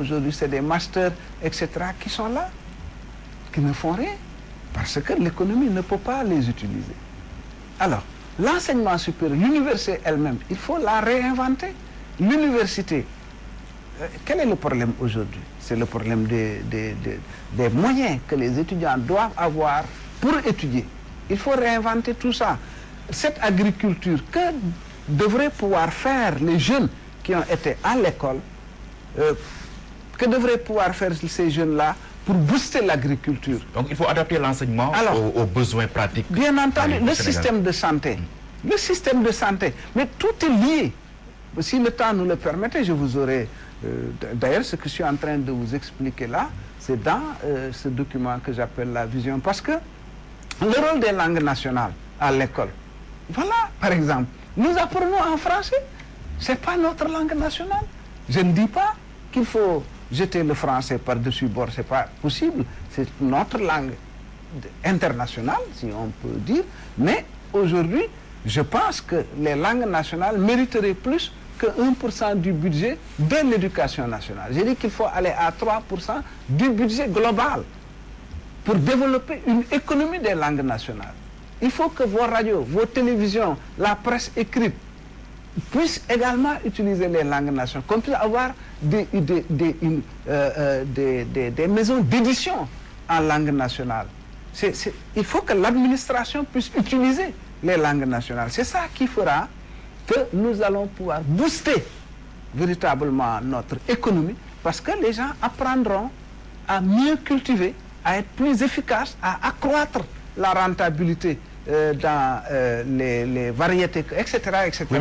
aujourd'hui c'est des masters, etc., qui sont là, qui ne font rien, parce que l'économie ne peut pas les utiliser. Alors, l'enseignement supérieur, l'université elle-même, il faut la réinventer. L'université, quel est le problème aujourd'hui? C'est le problème des moyens que les étudiants doivent avoir pour étudier. Il faut réinventer tout ça. Cette agriculture que devraient pouvoir faire les jeunes qui ont été à l'école, que devraient pouvoir faire ces jeunes-là pour booster l'agriculture. Donc il faut adapter l'enseignement aux besoins pratiques. Bien entendu, le système de santé. Le système de santé. Mais tout est lié. Si le temps nous le permettait, je vous aurais... D'ailleurs, ce que je suis en train de vous expliquer là, c'est dans ce document que j'appelle la vision. Parce que le rôle des langues nationales à l'école, voilà, par exemple, nous apprenons en français. Ce n'est pas notre langue nationale. Je ne dis pas qu'il faut jeter le français par-dessus bord, ce n'est pas possible. C'est notre langue internationale, si on peut dire. Mais aujourd'hui, je pense que les langues nationales mériteraient plus que 1% du budget de l'éducation nationale. J'ai dit qu'il faut aller à 3% du budget global pour développer une économie des langues nationales. Il faut que vos radios, vos télévisions, la presse écrite puissent également utiliser les langues nationales, qu'on puisse avoir des maisons d'édition en langue nationale. Il faut que l'administration puisse utiliser les langues nationales. C'est ça qui fera que nous allons pouvoir booster véritablement notre économie, parce que les gens apprendront à mieux cultiver, à être plus efficaces, à accroître la rentabilité dans les variétés, etc. etc. Oui,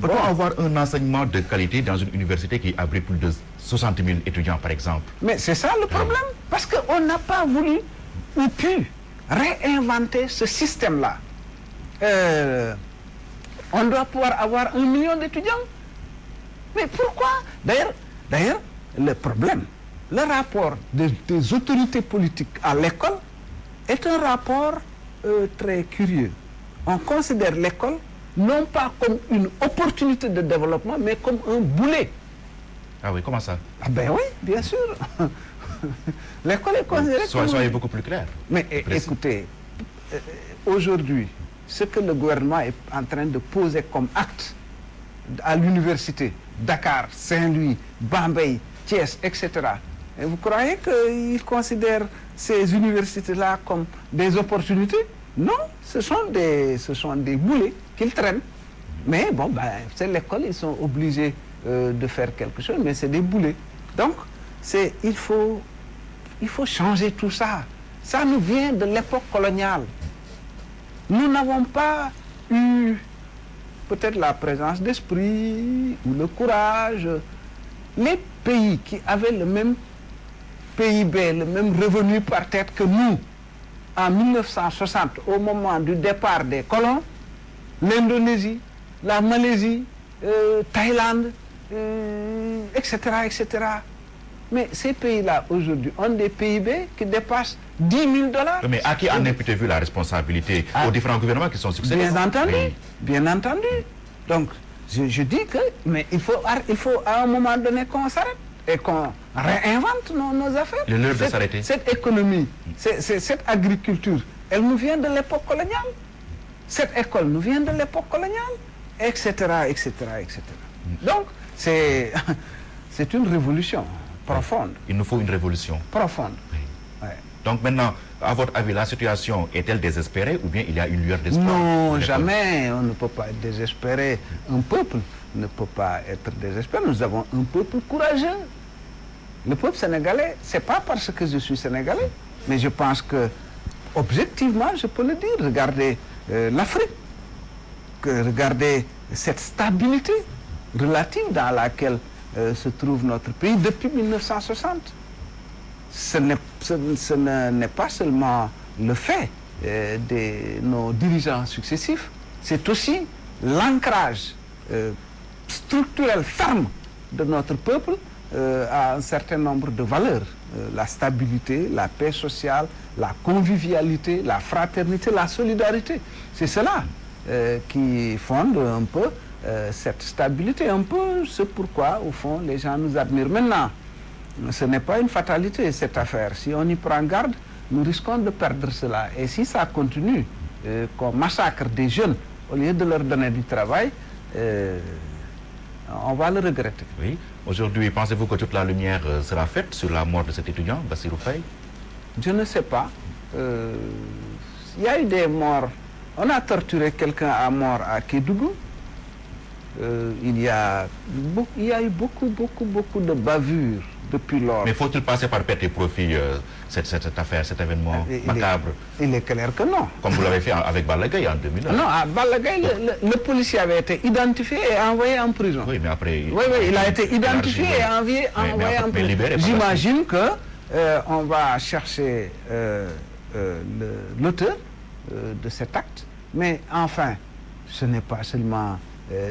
peut-on avoir un enseignement de qualité dans une université qui abrite plus de 60 000 étudiants, par exemple? Mais c'est ça le problème, parce qu'on n'a pas voulu ou pu réinventer ce système-là. On doit pouvoir avoir 1 million d'étudiants. Mais pourquoi? D'ailleurs, le problème, le rapport des autorités politiques à l'école est un rapport très curieux. On considère l'école non pas comme une opportunité de développement, mais comme un boulet. Ah oui, comment ça? Ah ben oui, bien sûr. L'école est considérée comme... Soyez beaucoup plus clair. Mais écoutez, aujourd'hui, ce que le gouvernement est en train de poser comme acte à l'université, Dakar, Saint-Louis, Bambey, Thiès, etc. Et vous croyez qu'ils considèrent ces universités-là comme des opportunités? Non, ce sont des boulets qu'ils traînent. Mais bon, ben, c'est l'école, ils sont obligés de faire quelque chose, mais c'est des boulets. Donc, il faut changer tout ça. Ça nous vient de l'époque coloniale. Nous n'avons pas eu peut-être la présence d'esprit ou le courage. Les pays qui avaient le même PIB, le même revenu par tête que nous, en 1960, au moment du départ des colons, l'Indonésie, la Malaisie, Thaïlande, etc., etc. Mais ces pays-là, aujourd'hui, ont des PIB qui dépassent 10 000 $. Mais à qui en imputez-vous la responsabilité? Aux différents gouvernements qui sont succédés? Bien entendu, bien entendu. Donc, je dis que, mais il faut à un moment donné qu'on s'arrête et qu'on réinvente nos affaires. L'heure de s'arrêter. Cette économie, cette agriculture, elle nous vient de l'époque coloniale. Cette école nous vient de l'époque coloniale, etc., etc., etc. Donc, c'est une révolution profonde. Il nous faut une révolution. Profonde. Oui. Ouais. Donc maintenant, à votre avis, la situation est-elle désespérée ou bien il y a une lueur d'espoir? Non, jamais. On ne peut pas être désespéré. Un peuple ne peut pas être désespéré. Nous avons un peuple courageux. Le peuple sénégalais, c'est pas parce que je suis sénégalais, mais je pense que, objectivement, je peux le dire. Regardez l'Afrique. Regardez cette stabilité relative dans laquelle se trouve notre pays depuis 1960. Ce n'est pas seulement le fait de nos dirigeants successifs, c'est aussi l'ancrage structurel ferme de notre peuple à un certain nombre de valeurs. La stabilité, la paix sociale, la convivialité, la fraternité, la solidarité. C'est cela qui fonde un peu cette stabilité, un peu ce pourquoi, au fond, les gens nous admirent. Maintenant, Ce n'est pas une fatalité, cette affaire. Si on y prend garde, nous risquons de perdre cela. Et si ça continue, qu'on massacre des jeunes au lieu de leur donner du travail, on va le regretter. Oui. Aujourd'hui, pensez-vous que toute la lumière sera faite sur la mort de cet étudiant, Bassirou Faye? Je ne sais pas. Il y a eu des morts. On a torturé quelqu'un à mort à Kédougou. Il y a eu beaucoup de bavures depuis lors. Mais faut-il passer par perte et profit cette affaire, cet événement macabre? Il est clair que non. Comme vous l'avez fait avec Balagaï en 2009. Non, à Balagaï, le policier avait été identifié et envoyé en prison. Oui, mais après... Oui, il a été identifié et envoyé en prison. J'imagine que on va chercher l'auteur de cet acte. Mais enfin, ce n'est pas seulement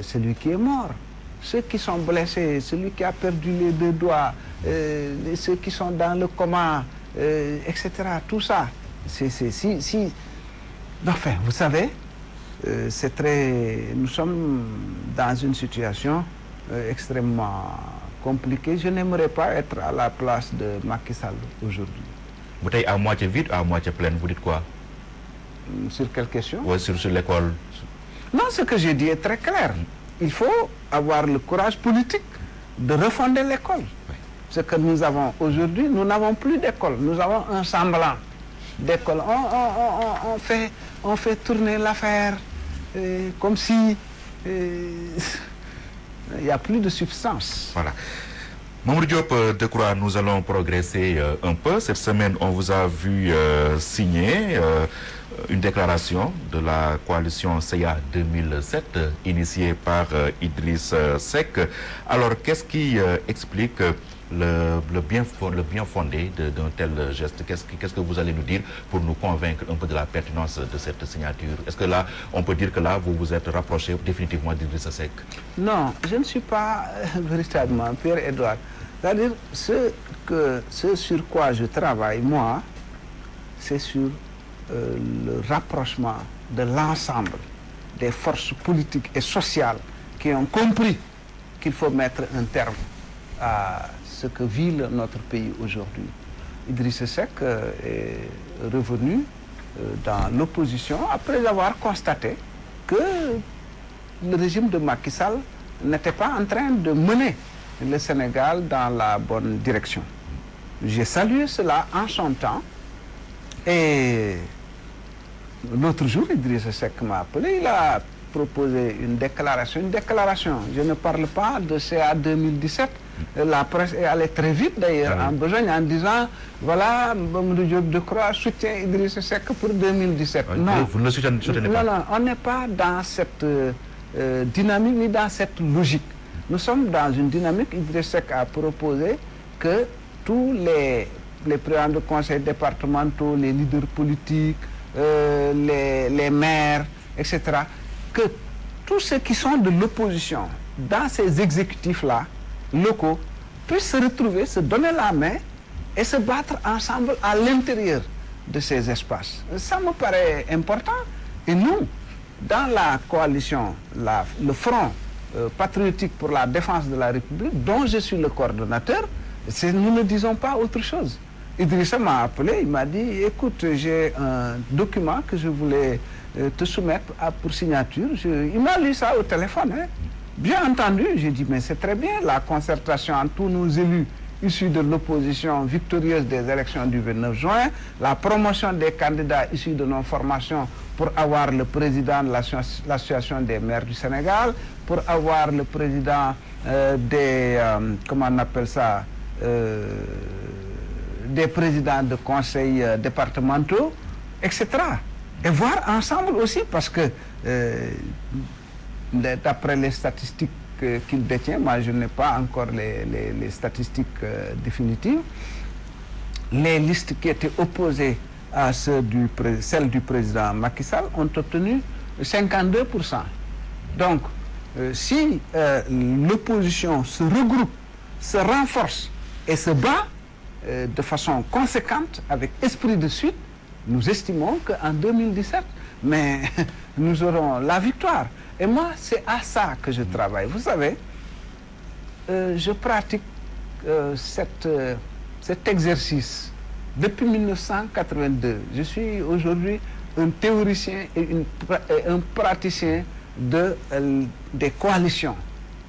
celui qui est mort. Ceux qui sont blessés, celui qui a perdu les 2 doigts, ceux qui sont dans le coma, etc. Tout ça. Enfin, vous savez, nous sommes dans une situation extrêmement compliquée. Je n'aimerais pas être à la place de Macky Sall aujourd'hui. Bouteille à moitié vide, à moitié pleine, vous dites quoi? Sur quelle question? Oui, sur l'école. Non, ce que j'ai dit est très clair. Il faut avoir le courage politique de refonder l'école. Oui. Ce que nous avons aujourd'hui, nous n'avons plus d'école. Nous avons un semblant d'école. On fait tourner l'affaire comme si il n'y a plus de substance. Voilà. Mamoudou Diop Decroix, nous allons progresser un peu. Cette semaine, on vous a vu signer une déclaration de la coalition CEA 2007 initiée par Idriss Seck. Alors, qu'est-ce qui explique le bien fondé d'un tel geste? Qu'est-ce que vous allez nous dire pour nous convaincre un peu de la pertinence de cette signature? Est-ce que là, on peut dire que là, vous vous êtes rapproché définitivement d'Idriss Seck? Non, je ne suis pas véritablement Pierre-Edouard. C'est-à-dire, ce sur quoi je travaille, moi, c'est sur le rapprochement de l'ensemble des forces politiques et sociales qui ont compris qu'il faut mettre un terme à ce que vit notre pays aujourd'hui. Idriss Seck est revenu dans l'opposition après avoir constaté que le régime de Macky Sall n'était pas en train de mener le Sénégal dans la bonne direction. J'ai salué cela en son temps et l'autre jour, Idriss Seck m'a appelé, il a proposé une déclaration. Je ne parle pas de CA 2017. La presse est allée très vite d'ailleurs en besogne en disant voilà, Mamoudou Diop Decroix soutient Idriss Seck pour 2017. Non, vous ne le soutenez pas. Non, on n'est pas dans cette dynamique ni dans cette logique. Nous sommes dans une dynamique. Idriss Seck a proposé que tous les présidents de conseils départementaux, les leaders politiques, les maires, etc., que tous ceux qui sont de l'opposition dans ces exécutifs-là, locaux, puissent se retrouver, se donner la main et se battre ensemble à l'intérieur de ces espaces. Ça me paraît important. Et nous, dans la coalition, le Front patriotique pour la défense de la République, dont je suis le coordonnateur, nous ne disons pas autre chose. Idrissa m'a appelé, il m'a dit, écoute, j'ai un document que je voulais te soumettre pour signature. Il m'a lu ça au téléphone. Hein. Bien entendu, j'ai dit, mais c'est très bien, la concertation entre tous nos élus issus de l'opposition victorieuse des élections du 29 juin, la promotion des candidats issus de nos formations pour avoir le président de l'association des maires du Sénégal, pour avoir le président comment on appelle ça, des présidents de conseils départementaux, etc. Et voir ensemble aussi, parce que d'après les statistiques qu'il détient, moi je n'ai pas encore les statistiques définitives, les listes qui étaient opposées à celles du président Macky Sall ont obtenu 52%. Donc, si l'opposition se regroupe, se renforce et se bat de façon conséquente, avec esprit de suite, nous estimons qu'en 2017, mais nous aurons la victoire. Et moi, c'est à ça que je travaille. Vous savez, je pratique cet exercice depuis 1982. Je suis aujourd'hui un théoricien et un praticien des coalitions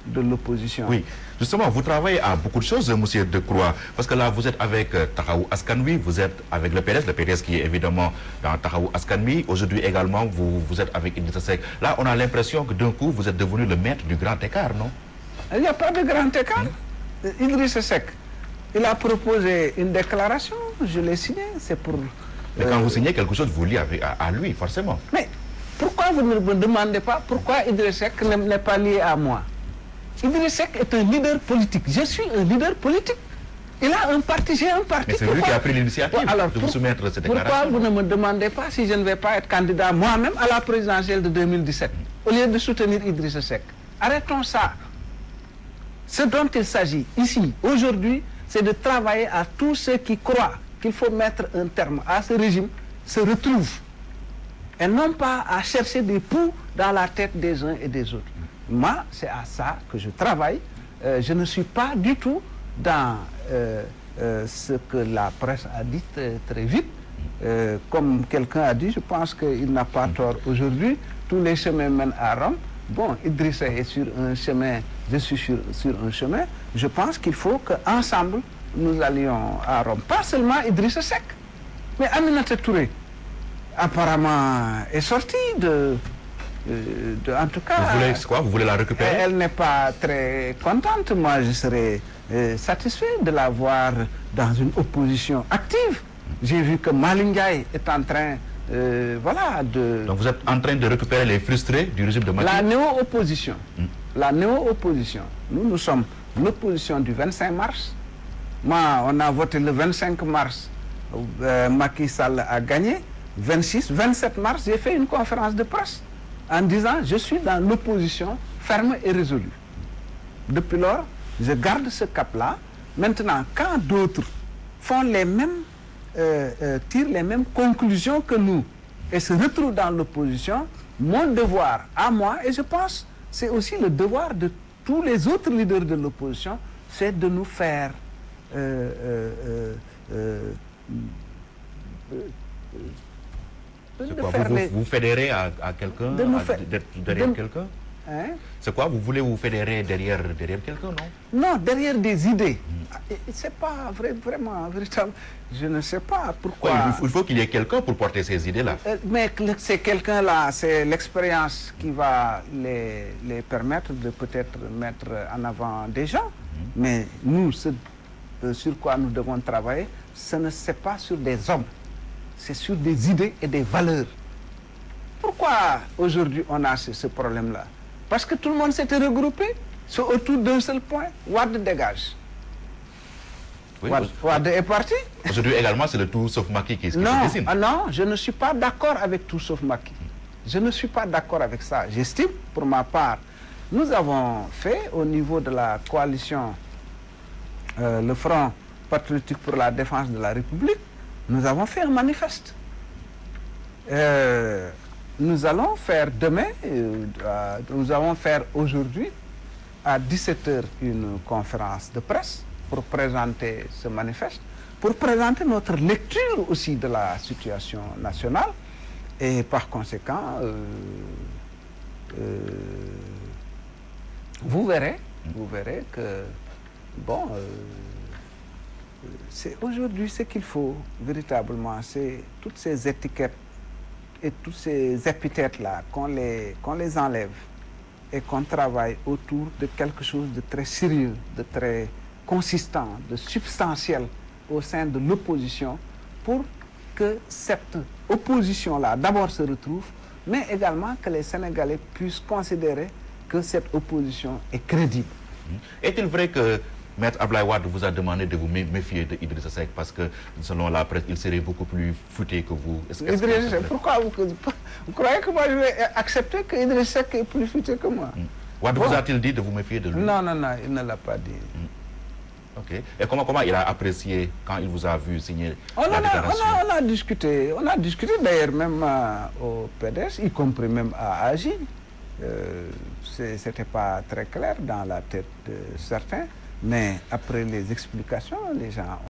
de l'opposition. Oui, justement, vous travaillez à beaucoup de choses, monsieur Decroix, parce que là, vous êtes avec Taxawu Askan Wi, vous êtes avec le PDS qui est évidemment dans Taxawu Askan Wi. Aujourd'hui également, vous êtes avec Idrissa Seck. Là, on a l'impression que d'un coup, vous êtes devenu le maître du grand écart, non? Il n'y a pas de grand écart. Idrissa Seck, il a proposé une déclaration, je l'ai signée, c'est pour... Mais quand vous signez quelque chose, vous liez à lui, forcément. Mais pourquoi vous ne me demandez pas pourquoi Idrissa Seck n'est pas lié à moi? Idrissa Seck est un leader politique. Je suis un leader politique. Il a un parti, j'ai un parti. Mais c'est lui qui a pris l'initiative de vous soumettre cette déclaration. Pourquoi vous ne me demandez pas si je ne vais pas être candidat moi-même à la présidentielle de 2017 au lieu de soutenir Idrissa Seck? Arrêtons ça. Ce dont il s'agit ici, aujourd'hui, c'est de travailler à tous ceux qui croient qu'il faut mettre un terme à ce régime, se retrouvent. Et non pas à chercher des poux dans la tête des uns et des autres. Moi, c'est à ça que je travaille. Je ne suis pas du tout dans ce que la presse a dit très vite. Comme quelqu'un a dit, je pense qu'il n'a pas tort aujourd'hui. Tous les chemins mènent à Rome. Bon, Idrissa est sur un chemin, je suis sur un chemin. Je pense qu'il faut qu'ensemble, nous allions à Rome. Pas seulement Idrissa Seck, mais Aminata Touré, apparemment, est sortie en tout cas... Vous voulez quoi? Vous voulez la récupérer? Elle n'est pas très contente. Moi, je serais satisfait de la voir dans une opposition active. J'ai vu que Malingay est en train, voilà, de... Donc vous êtes en train de récupérer les frustrés du régime de Macky? La néo-opposition. La néo-opposition. Nous sommes l'opposition du 25 mars. Moi, on a voté le 25 mars. Macky Sall a gagné. 26, 27 mars, j'ai fait une conférence de presse en disant je suis dans l'opposition ferme et résolue. Depuis lors, je garde ce cap-là. Maintenant, quand d'autres font les mêmes, tirent les mêmes conclusions que nous et se retrouvent dans l'opposition, mon devoir à moi, et je pense c'est aussi le devoir de tous les autres leaders de l'opposition, c'est de nous faire vous fédérez à quelqu'un, derrière quelqu'un? Hein? C'est quoi? Vous voulez vous fédérer derrière quelqu'un, non? Non, derrière des idées. C'est pas vraiment véritable. Je ne sais pas pourquoi. Ouais, il faut qu'il y ait quelqu'un pour porter ces idées-là. Mais c'est quelqu'un-là, c'est l'expérience qui va les permettre de peut-être mettre en avant des gens. Mais nous, ce sur quoi nous devons travailler, ce n'est pas sur des hommes. C'est sur des idées et des valeurs. Pourquoi aujourd'hui on a ce problème-là? Parce que tout le monde s'était regroupé autour d'un seul point. Wade dégage. Oui, Wade est parti. Aujourd'hui également, c'est le tout sauf Macky qui se dessine. Non, je ne suis pas d'accord avec tout sauf Macky. Je ne suis pas d'accord avec ça. J'estime, pour ma part, nous avons fait au niveau de la coalition, le Front patriotique pour la défense de la République, nous avons fait un manifeste. Nous allons faire demain, nous allons faire aujourd'hui à 17h une conférence de presse pour présenter ce manifeste, pour présenter notre lecture aussi de la situation nationale et par conséquent, vous verrez que, bon, c'est aujourd'hui ce qu'il faut véritablement, c'est toutes ces étiquettes et tous ces épithètes-là, qu'on les enlève et qu'on travaille autour de quelque chose de très sérieux, de très consistant, de substantiel au sein de l'opposition pour que cette opposition-là d'abord se retrouve, mais également que les Sénégalais puissent considérer que cette opposition est crédible. Est-il vrai que Maître Abdoulaye Wade vous a demandé de vous méfier de Idrissa Seck parce que, selon la presse, il serait beaucoup plus futé que vous? Idrissa Seck, pourquoi vous croyez que moi je vais accepter que Idrissa Seck est plus futé que moi? Wade vous a-t-il dit de vous méfier de lui? Non, il ne l'a pas dit. Ok. Et comment il a apprécié quand il vous a vu signer la déclaration? On a discuté d'ailleurs même au PDS, y compris même à AJ. C'était pas très clair dans la tête de certains. Mais après les explications, les gens